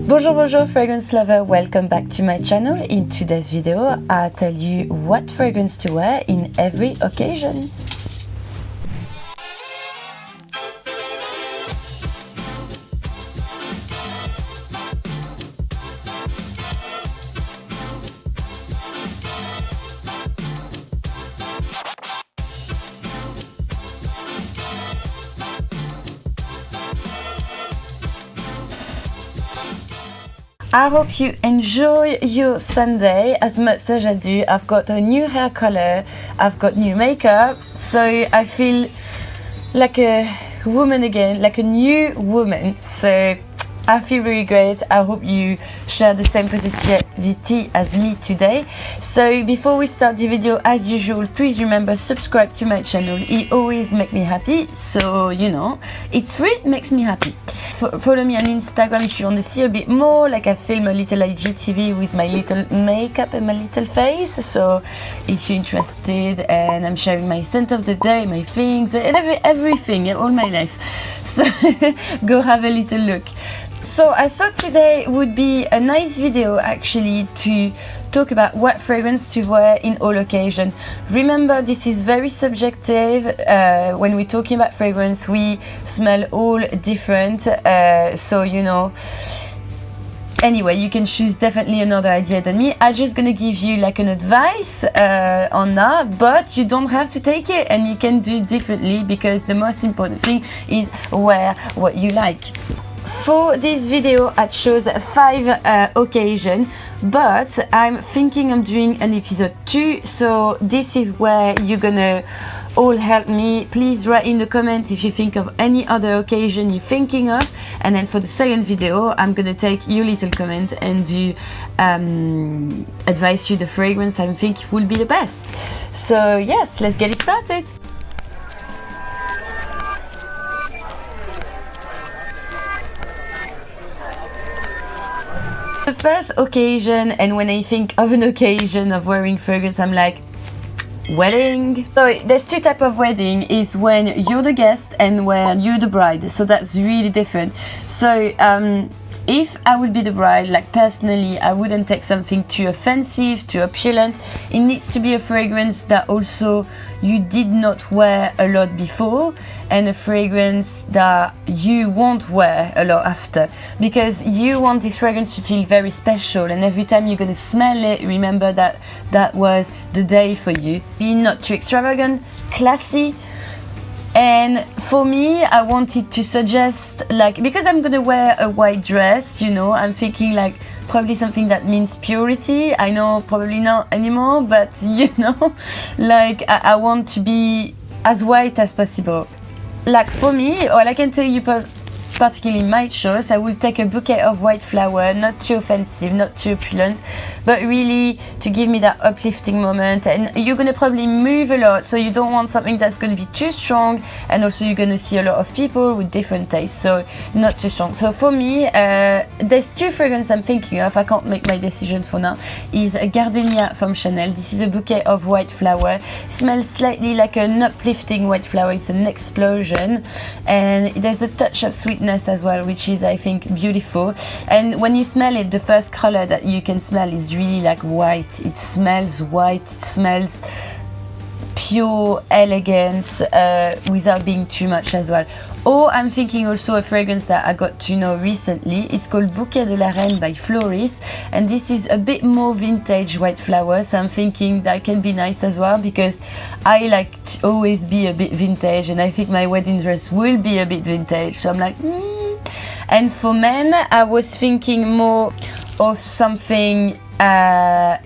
Bonjour fragrance lover, welcome back to my channel. In today's video I'll tell you what fragrance to wear in every occasion. I hope you enjoy your Sunday as much as I do. I've got a new hair color, I've got new makeup, so I feel like a woman again, like a new woman. So I feel really great. I hope you share the same positivity as me today. So before we start the video, as usual, please remember subscribe to my channel. It always makes me happy. So you know, it's free, it makes me happy. Follow me on Instagram if you want to see a bit more. Like I film a little IGTV with my little makeup and my little face. So if you're interested, and I'm sharing my scent of the day, my things, and everything, all my life. So go have a little look. So I thought today would be a nice video actually to talk about what fragrance to wear in all occasions. Remember, this is very subjective. When we're talking about fragrance, we smell all different. So you know, anyway, you can choose definitely another idea than me. I'm just gonna give you like an advice on that, but you don't have to take it, and you can do it differently, because the most important thing is wear what you like. For this video I chose 5 occasions, but I'm thinking of doing an episode 2, so this is where you're gonna all help me. Please write in the comments if you think of any other occasion you're thinking of, and then for the second video I'm gonna take your little comment and do advise you the fragrance I think will be the best. So yes, let's get it started. The first occasion, and when I think of an occasion of wearing fragrance, I'm like, wedding. So there's 2 types of wedding, is when you're the guest and when you're the bride, so that's really different. So if I would be the bride, like personally, I wouldn't take something too offensive, too opulent. It needs to be a fragrance that also you did not wear a lot before, and a fragrance that you won't wear a lot after, because you want this fragrance to feel very special, and every time you're gonna smell it, remember that that was the day for you. Be not too extravagant, classy. And for me, I wanted to suggest, like, because I'm gonna wear a white dress, you know, I'm thinking like probably something that means purity. I know probably not anymore, but you know, like I want to be as white as possible. Like for me, all I can tell you, particularly my choice, I will take a bouquet of white flower, not too offensive, not too opulent, but really to give me that uplifting moment. And you're gonna probably move a lot, so you don't want something that's gonna be too strong, and also you're gonna see a lot of people with different tastes, so not too strong. So for me, there's 2 fragrances I'm thinking of. I can't make my decision for now. Is a Gardenia from Chanel. This is a bouquet of white flower. It smells slightly like an uplifting white flower. It's an explosion, and there's a touch of sweetness as well, which is, I think, beautiful. And when you smell it, the first color that you can smell is really like white. It smells white, it smells pure elegance, without being too much as well. Or I'm thinking also a fragrance that I got to know recently. It's called Bouquet de la Reine by Floris, and this is a bit more vintage white flower, so I'm thinking that can be nice as well, because I like to always be a bit vintage, and I think my wedding dress will be a bit vintage, so I'm like And for men, I was thinking more of something a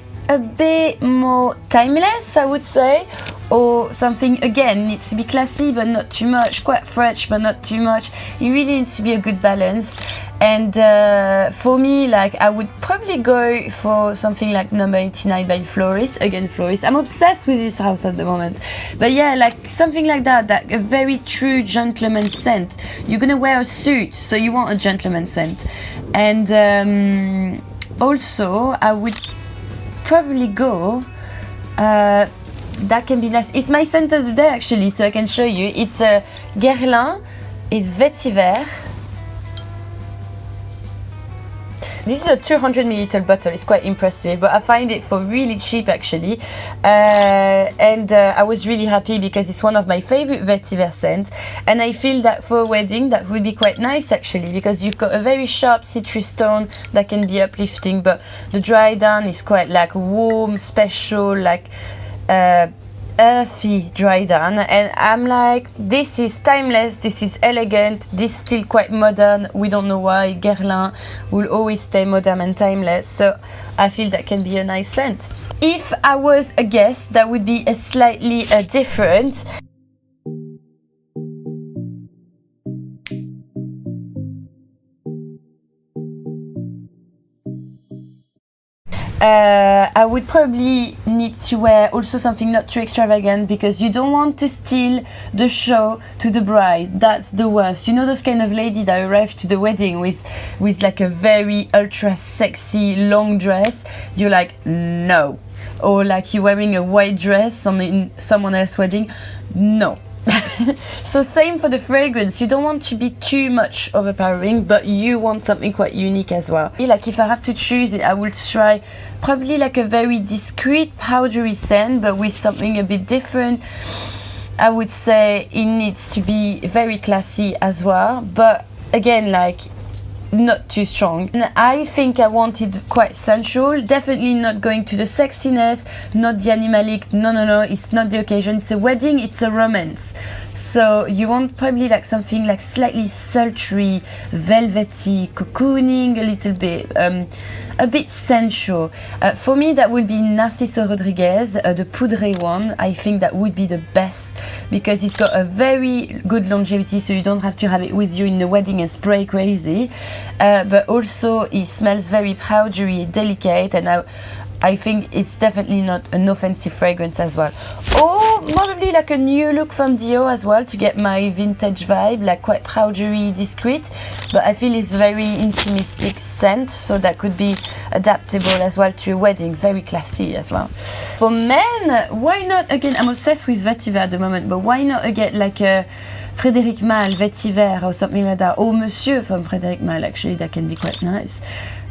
bit more timeless, I would say, or something again needs to be classy but not too much, quite French but not too much. It really needs to be a good balance. And for me, like, I would probably go for something like number 89 by Floris. Again, Floris, I'm obsessed with this house at the moment, but yeah, like something like that, that a very true gentleman scent. You're gonna wear a suit, so you want a gentleman scent. And also I would probably go that can be nice. It's my scent of the day actually, so I can show you. It's a Guerlain, it's Vetiver, This is a 200 milliliter bottle. It's quite impressive, but I find it for really cheap actually. And I was really happy because it's one of my favorite vetiver scents, and I feel that for a wedding that would be quite nice actually, because you've got a very sharp citrus tone that can be uplifting, but the dry down is quite like warm, special, like earthy dry down, and I'm like, this is timeless, this is elegant, this is still quite modern. We don't know why Guerlain will always stay modern and timeless, so I feel that can be a nice scent. If I was a guest, that would be a slightly different. I would probably need to wear also something not too extravagant, because you don't want to steal the show to the bride. That's the worst. You know those kind of lady that arrive to the wedding with like a very ultra sexy long dress. You're like, no. Or like you're wearing a white dress on someone else's wedding. No. So same for the fragrance. You don't want to be too much overpowering, but you want something quite unique as well. Like if I have to choose it, I would try probably like a very discreet powdery scent, but with something a bit different. I would say it needs to be very classy as well, but again, like not too strong. And I think I want it quite sensual, definitely not going to the sexiness, not the animalic. No, it's not the occasion. It's a wedding, it's a romance, so you want probably like something like slightly sultry, velvety, cocooning a little bit, a bit sensual. For me that would be Narciso Rodriguez, the poudre one. I think that would be the best because it's got a very good longevity, so you don't have to have it with you in the wedding and spray crazy. But also it smells very powdery, delicate, and I think it's definitely not an offensive fragrance as well. Or probably like a new look from Dior as well, to get my vintage vibe, like quite powdery, discreet, but I feel it's very intimistic scent, so that could be adaptable as well to a wedding, very classy as well. For men, why not, again, I'm obsessed with vetiver at the moment, but why not again like a Frédéric Malle vetiver or something like that, or Monsieur from Frédéric Malle, actually that can be quite nice.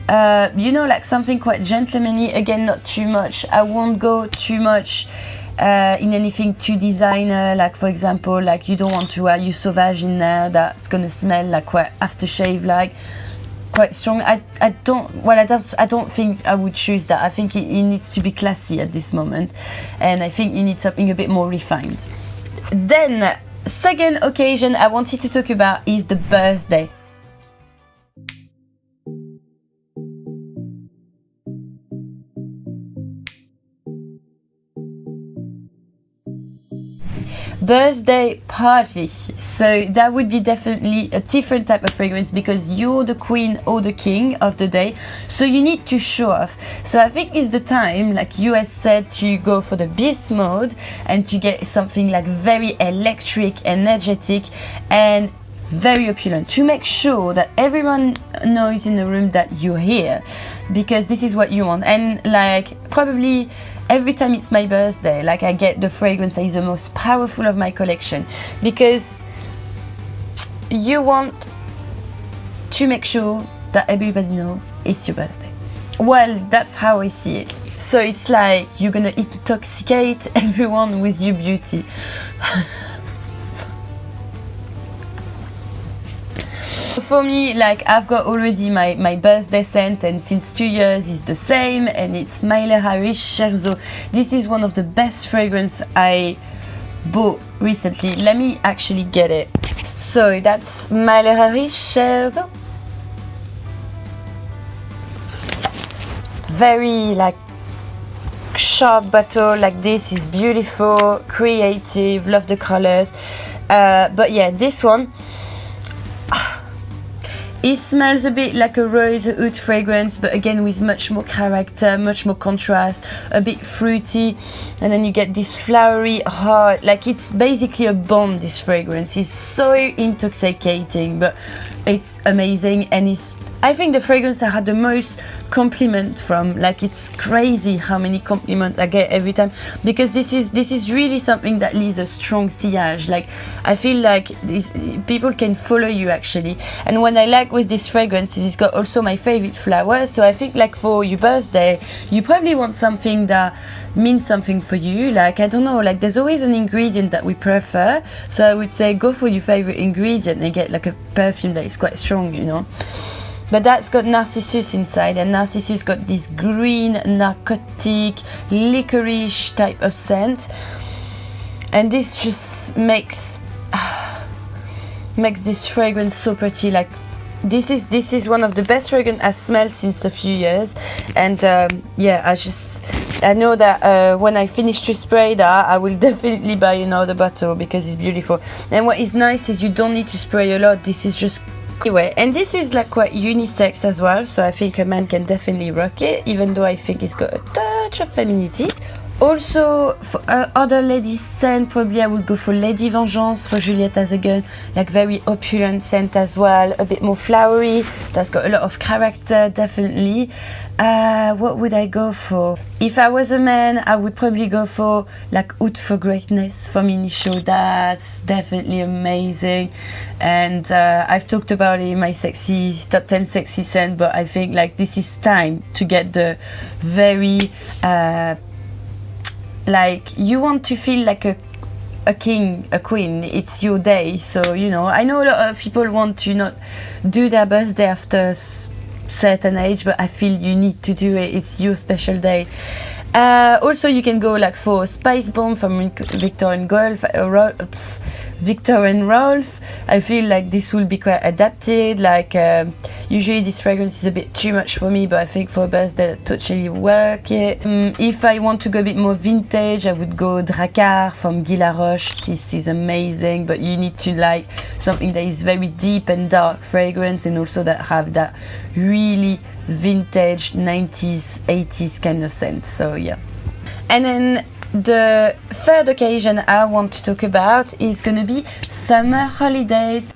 You know, like something quite gentlemanly, again not too much. I won't go too much in anything too designer, like for example, like you don't want to wear You Sauvage in there, that's gonna smell like quite aftershave, like quite strong. I don't think I would choose that. I think it needs to be classy at this moment, and I think you need something a bit more refined. Then second occasion I wanted to talk about is the birthday. Birthday party, so that would be definitely a different type of fragrance, because you're the queen or the king of the day, so you need to show off. So I think it's the time, like you has said, to go for the beast mode and to get something like very electric, energetic, and very opulent, to make sure that everyone knows in the room that you're here, because this is what you want. And like probably every time it's my birthday, like I get the fragrance that is the most powerful of my collection, because you want to make sure that everybody knows it's your birthday. Well, that's how I see it. So it's like you're gonna intoxicate everyone with your beauty. For me, like I've got already my birthday scent, and since 2 years it's the same, and it's Mailer Harris Scherzo. This is one of the best fragrance I bought recently. Let me actually get it. So that's Mailer Harris Scherzo. Very like sharp bottle like this, is beautiful, creative, love the colors. But yeah, this one, it smells a bit like a rose oud fragrance, but again with much more character, much more contrast, a bit fruity, and then you get this flowery heart. Like it's basically a bomb, this fragrance. It's so intoxicating, but it's amazing, and it's I think the fragrance I had the most compliment from, like it's crazy how many compliments I get every time, because this is really something that leaves a strong sillage. Like I feel like people can follow you actually. And what I like with this fragrance is it's got also my favorite flower. So I think like for your birthday, you probably want something that means something for you. Like I don't know, like there's always an ingredient that we prefer. So I would say go for your favorite ingredient and get like a perfume that is quite strong, you know. But that's got narcissus inside, and narcissus got this green, narcotic, licorice type of scent, and this just makes this fragrance so pretty. Like this is one of the best fragrance I've smelled since a few years, and yeah, I know that when I finish to spray that, I will definitely buy another bottle because it's beautiful. And what is nice is you don't need to spray a lot. This is just anyway, and this is like quite unisex as well, so I think a man can definitely rock it, even though I think it's got a touch of femininity. Also, for other ladies scent, probably I would go for Lady Vengeance for Juliette as a girl, like very opulent scent as well, a bit more flowery, that's got a lot of character, definitely. What would I go for? If I was a man, I would probably go for like Out for Greatness from Initio. That's definitely amazing, and I've talked about it in my top 10 sexy scent, but I think like this is time to get the very like you want to feel like a king, a queen. It's your day, so you know, I know a lot of people want to not do their birthday after certain age, but I feel you need to do it. It's your special day. Also you can go like for Spice Bomb from Victor and Rolf. I feel like this will be quite adapted. Like usually this fragrance is a bit too much for me, but I think for a birthday that totally work it. If I want to go a bit more vintage, I would go Drakkar from Guy Laroche. This is amazing, but you need to like something that is very deep and dark fragrance, and also that have that really vintage 90s 80s kind of scent. So yeah. And then the third occasion I want to talk about is gonna be summer holidays.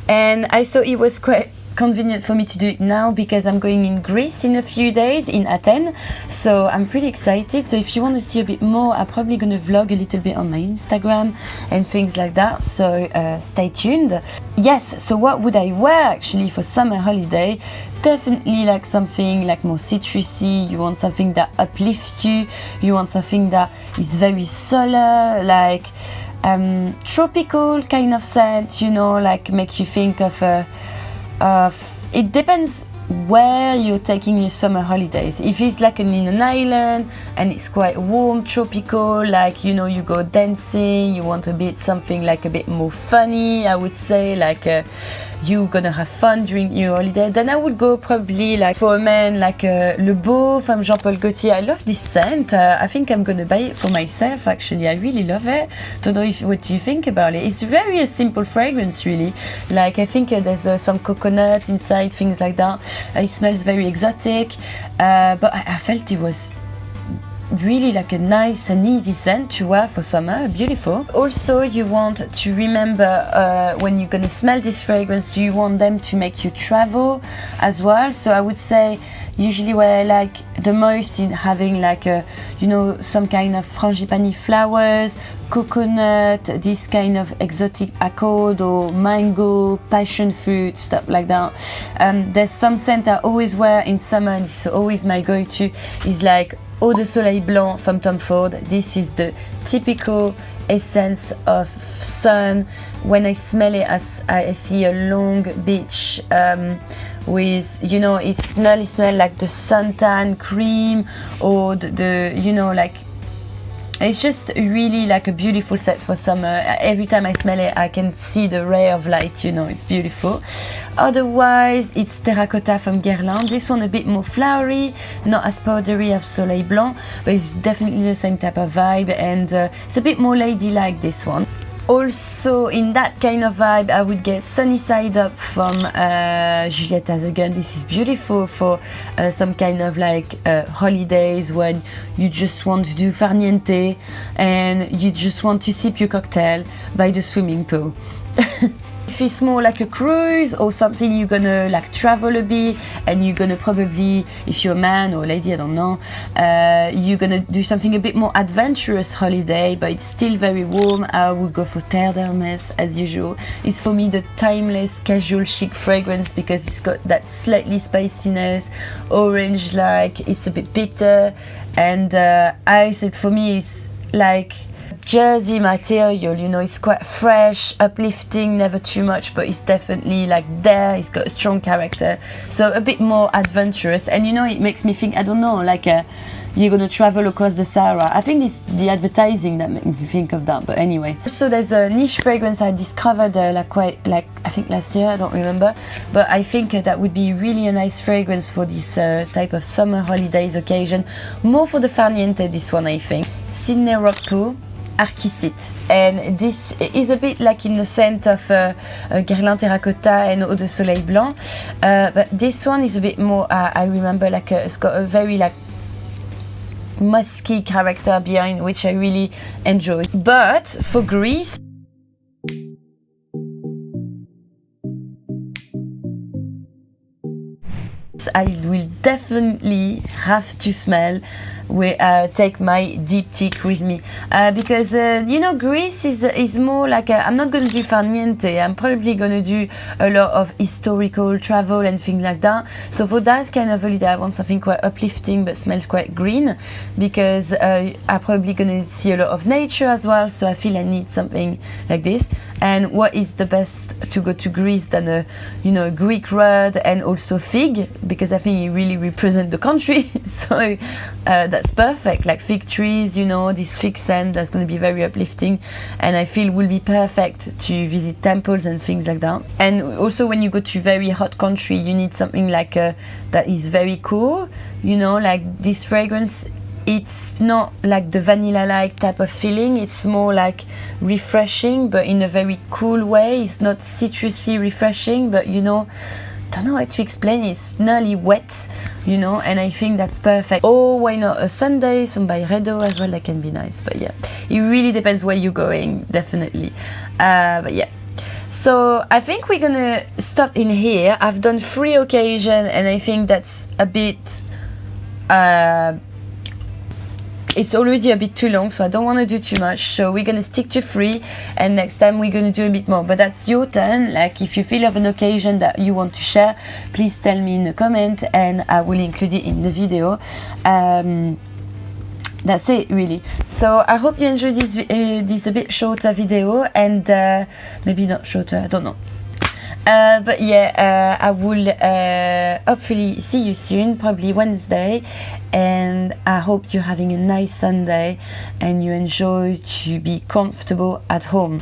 And I thought it was quite convenient for me to do it now because I'm going in Greece in a few days, in Athens, so I'm pretty excited. So if you want to see a bit more, I'm probably going to vlog a little bit on my Instagram and things like that, so stay tuned. Yes, so what would I wear actually for summer holiday? Definitely like something like more citrusy. You want something that uplifts you, you want something that is very solar, like tropical kind of scent, you know, like make you think of it depends where you're taking your summer holidays. If it's like in an island and it's quite warm, tropical, like, you know, you go dancing, you want a bit something like a bit more funny, I would say, like you're gonna have fun during your holiday, then I would go probably like for a man like Le Beau from Jean-Paul Gaultier. I love this scent. I think I'm gonna buy it for myself actually. I really love it. Don't know what you think about it. It's very a simple fragrance really. Like I think there's some coconut inside, things like that. It smells very exotic, but I felt it was really like a nice and easy scent to wear for summer. Beautiful. Also you want to remember when you're gonna smell this fragrance, you want them to make you travel as well. So I would say usually what I like the most in having like a, you know, some kind of frangipani flowers, coconut, this kind of exotic accord or mango, passion fruit, stuff like that. There's some scent I always wear in summer and it's always my go-to, is like Eau de Soleil Blanc from Tom Ford. This is the typical essence of sun. When I smell it, I see a long beach with, you know, it's nearly smell like the suntan cream or the you know, like it's just really like a beautiful scent for summer. Every time I smell it, I can see the ray of light, you know, it's beautiful. Otherwise, it's Terracotta from Guerlain. This one a bit more flowery, not as powdery as Soleil Blanc, but it's definitely the same type of vibe, and it's a bit more ladylike, this one. Also, in that kind of vibe, I would get Sunny Side Up from Juliette Has a Gun. This is beautiful for some kind of like holidays when you just want to do far niente and you just want to sip your cocktail by the swimming pool. If it's more like a cruise or something, you're gonna like travel a bit and you're gonna probably, if you're a man or a lady, I don't know, you're gonna do something a bit more adventurous holiday, but it's still very warm, I would go for Terre d'Hermès as usual. It's for me the timeless casual chic fragrance because it's got that slightly spiciness, orange like, it's a bit bitter, and I said for me it's like jersey material, you know, it's quite fresh, uplifting, never too much, but it's definitely like there, it's got a strong character, so a bit more adventurous. And you know, it makes me think, I don't know, like you're gonna travel across the Sahara. I think it's the advertising that makes me think of that, but anyway. So there's a niche fragrance I discovered like I think last year, I don't remember, but I think that would be really a nice fragrance for this type of summer holidays occasion, more for the farniente, this one I think. Sydney Rockpool Archicite, and this is a bit like in the scent of Guerlain Terracotta and Eau de Soleil Blanc, but this one is a bit more, I remember like it's got a very like musky character behind, which I really enjoy. But for Greece, I will definitely have to smell take my diptyque with me because you know, Greece is more like I'm not going to do farniente, I'm probably going to do a lot of historical travel and things like that. So for that kind of holiday I want something quite uplifting but smells quite green, because I'm probably going to see a lot of nature as well, so I feel I need something like this. And what is the best to go to Greece than a, you know, Greek red and also fig, because I think it really represents the country. So that's perfect, like fig trees, you know, this fig scent that's going to be very uplifting, and I feel will be perfect to visit temples and things like that. And also when you go to very hot country, you need something like that is very cool, you know, like this fragrance. It's not like the vanilla-like type of feeling, it's more like refreshing, but in a very cool way. It's not citrusy refreshing, but you know, don't know how to explain it. It's nearly wet, you know, and I think that's perfect. Or why not a Sunday, some Byredo as well, that can be nice. But yeah, it really depends where you're going, definitely. But yeah. So I think we're gonna stop in here. I've done 3 occasions and I think that's a bit it's already a bit too long, so I don't want to do too much, so we're gonna stick to 3, and next time we're gonna do a bit more. But that's your turn. Like if you feel of an occasion that you want to share, please tell me in the comment and I will include it in the video. That's it really. So I hope you enjoyed this a bit shorter video, and maybe not shorter, I don't know. But yeah, I will hopefully see you soon, probably Wednesday, and I hope you're having a nice Sunday and you enjoy to be comfortable at home.